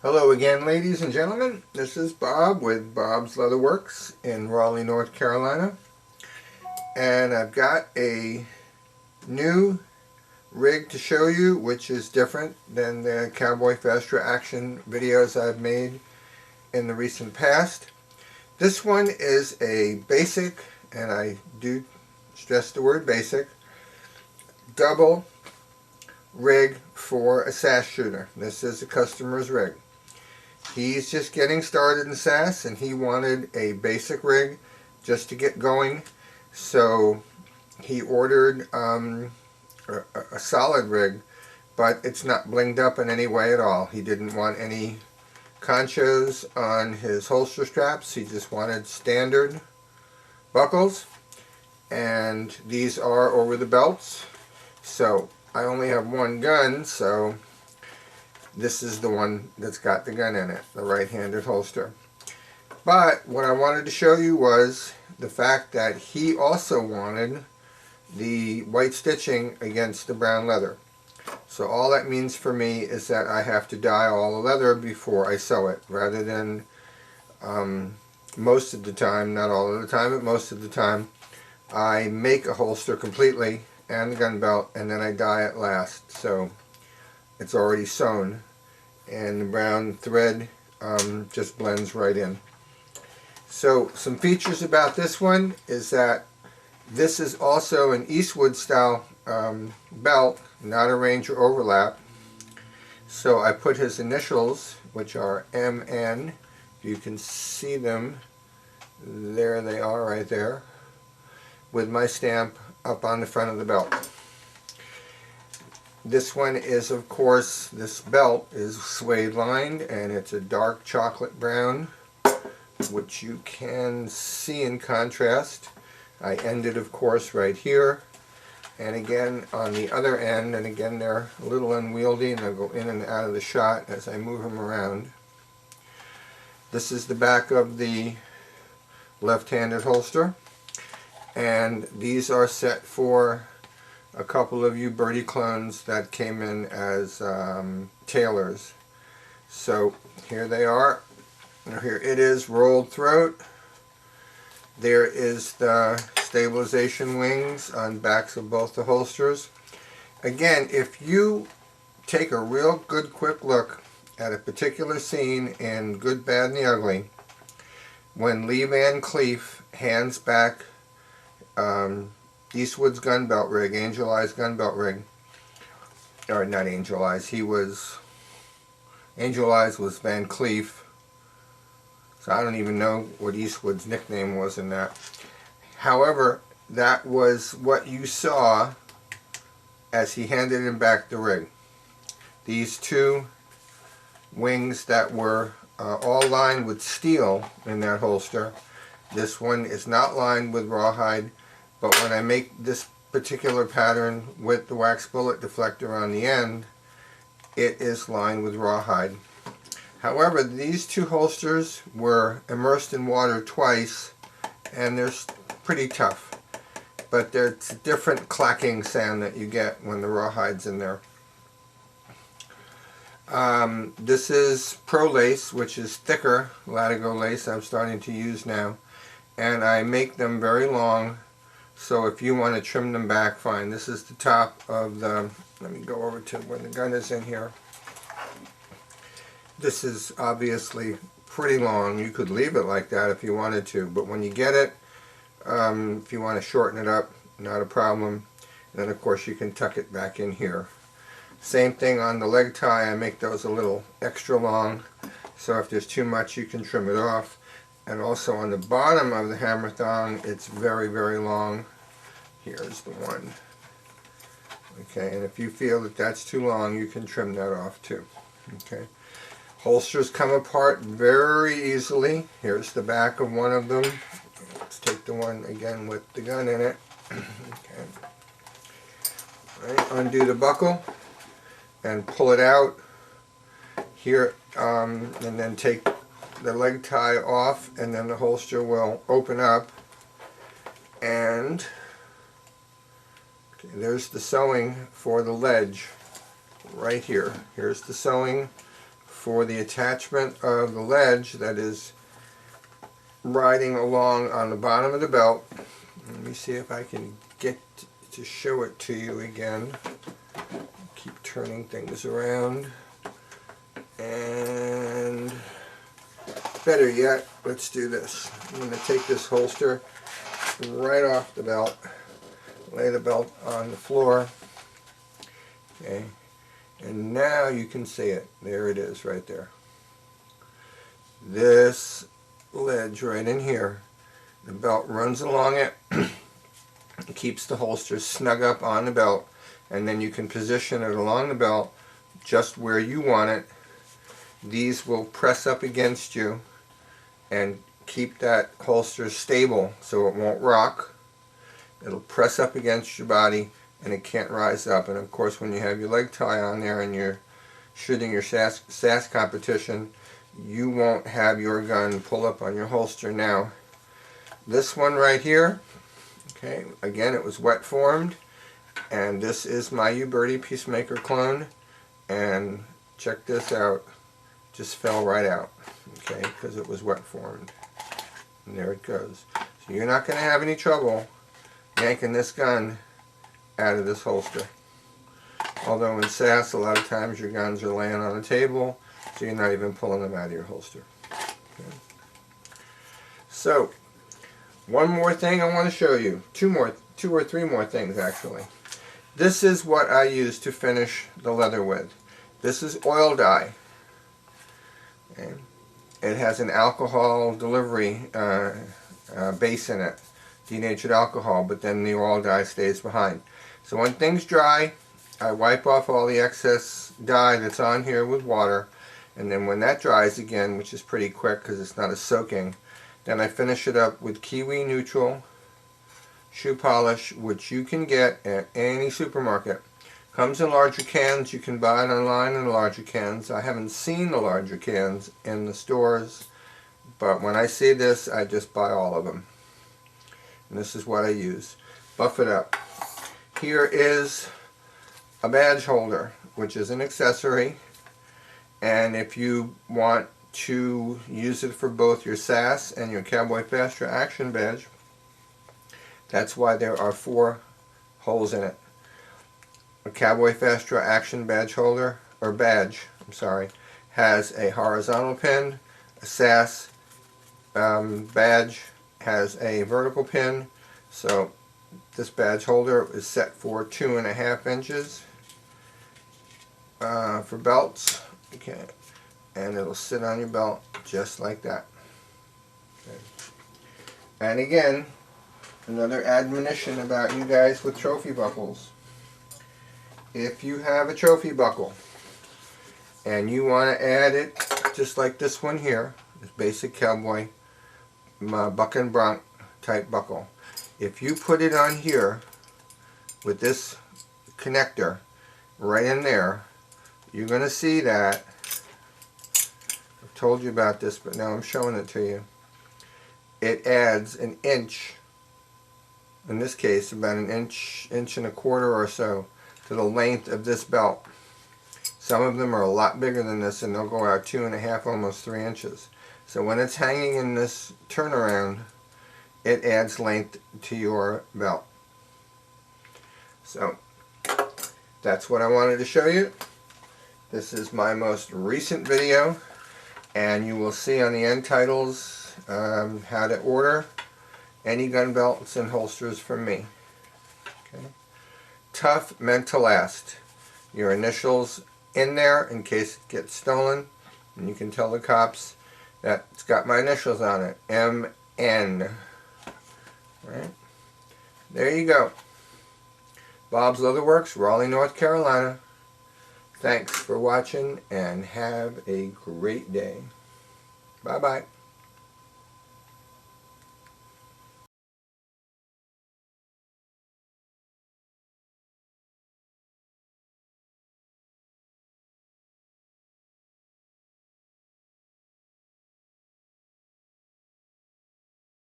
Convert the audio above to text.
Hello again, ladies and gentlemen. This is Bob with Bob's Leather Works in Raleigh, North Carolina. And I've got a new rig to show you, which is different than the Cowboy Faster Action videos I've made in the recent past. This one is a basic, and I do stress the word basic, double rig for a Sass shooter. This is a customer's rig. He's just getting started in Sass, and he wanted a basic rig just to get going. So he ordered a solid rig, but it's not blinged up in any way at all. He didn't want any conchos on his holster straps. He just wanted standard buckles, and these are over the belts. So I only have one gun, so this is the one that's got the gun in it, the right-handed holster. But what I wanted to show you was the fact that he also wanted the white stitching against the brown leather. So all that means for me is that I have to dye all the leather before I sew it, rather than most of the time, not all of the time, but most of the time, I make a holster completely and the gun belt, and then I dye it last. So it's already sewn, and the brown thread just blends right in. So some features about this one is that this is also an Eastwood style belt, not a Ranger overlap. So I put his initials, which are MN. You can see them. There they are right there, with my stamp up on the front of the belt. This one is, of course, this belt is suede lined, and it's a dark chocolate brown, which you can see in contrast. I ended, of course, right here, and again on the other end, and again they're a little unwieldy, and they'll go in and out of the shot as I move them around. This is the back of the left-handed holster, and these are set for a couple of you birdie clones that came in as tailors. So here they are. Here it is, rolled throat. There is the stabilization wings on backs of both the holsters. Again, if you take a real good quick look at a particular scene in Good, Bad, and the Ugly, when Lee Van Cleef hands back Eastwood's gun belt rig, Angel Eyes gun belt rig, or not Angel Eyes, Angel Eyes was Van Cleef, so I don't even know what Eastwood's nickname was in that. However, that was what you saw as he handed him back the rig. These two wings that were all lined with steel in that holster. This one is not lined with rawhide, but when I make this particular pattern with the wax bullet deflector on the end, it is lined with rawhide. However, these two holsters were immersed in water twice, and they're pretty tough. But there's a different clacking sound that you get when the rawhide's in there. This is Pro Lace, which is thicker Latigo lace I'm starting to use now. And I make them very long, so if you want to trim them back, fine. This is the top of the, let me go over to when the gun is in here. This is obviously pretty long. You could leave it like that if you wanted to, but when you get it, if you want to shorten it up, not a problem. And then of course you can tuck it back in here. Same thing on the leg tie. I make those a little extra long, so if there's too much you can trim it off. And also on the bottom of the hammer thong, it's very, very long. Here's the one. Okay, and if you feel that that's too long, you can trim that off too. Okay. Holsters come apart very easily. Here's the back of one of them. Let's take the one again with the gun in it. Okay. All right, undo the buckle and pull it out here, and then take the leg tie off, and then the holster will open up, and okay, there's the sewing for the ledge right here. Here's the sewing for the attachment of the ledge that is riding along on the bottom of the belt. Let me see if I can get to show it to you again. Keep turning things around. And better yet, let's do this. I'm going to take this holster right off the belt, lay the belt on the floor. Okay, and now you can see it. There it is right there. This ledge right in here, the belt runs along it, keeps the holster snug up on the belt, and then you can position it along the belt just where you want it. These will press up against you and keep that holster stable so it won't rock. It'll press up against your body and it can't rise up. And of course, when you have your leg tie on there and you're shooting your Sass competition, you won't have your gun pull up on your holster. Now, this one right here, okay, again, it was wet formed, and this is my U-Birdie Peacemaker clone, and check this out, just fell right out, okay, because it was wet formed. And there it goes. So you're not going to have any trouble yanking this gun out of this holster. Although in Sass, a lot of times your guns are laying on the table, so you're not even pulling them out of your holster. Okay. So, one more thing I want to show you. Two or three more things actually. This is what I use to finish the leather with. This is oil dye. Okay. It has an alcohol delivery base in it, denatured alcohol, but then the oil dye stays behind. So when things dry, I wipe off all the excess dye that's on here with water, and then when that dries again, which is pretty quick because it's not as soaking, then I finish it up with Kiwi Neutral shoe polish, which you can get at any supermarket. Comes in larger cans. You can buy it online in larger cans. I haven't seen the larger cans in the stores, but when I see this, I just buy all of them. And this is what I use. Buff it up. Here is a badge holder, which is an accessory, and if you want to use it for both your Sass and your Cowboy Faster Action badge, that's why there are 4 holes in it. A Cowboy Faster Action badge holder, or badge, I'm sorry, has a horizontal pin. A Sass badge has a vertical pin. So this badge holder is set for 2.5 inches for belts. Okay, and it'll sit on your belt just like that. Okay. And again, another admonition about you guys with trophy buckles. If you have a trophy buckle and you want to add it just like this one here, this basic Cowboy buck and bronc type buckle, if you put it on here with this connector right in there, you're going to see that, I've told you about this, but now I'm showing it to you, it adds an inch, in this case about an inch and a quarter or so, to the length of this belt. Some of them are a lot bigger than this, and they'll go out 2.5, almost 3 inches. So when it's hanging in this turnaround, it adds length to your belt. So that's what I wanted to show you. This is my most recent video, and you will see on the end titles how to order any gun belts and holsters from me. Okay. Tough, meant to last. Your initials in there in case it gets stolen, and you can tell the cops that it's got my initials on it, MN. Right? There you go. Bob's Leatherworks, Raleigh, North Carolina. Thanks for watching and have a great day. Bye-bye.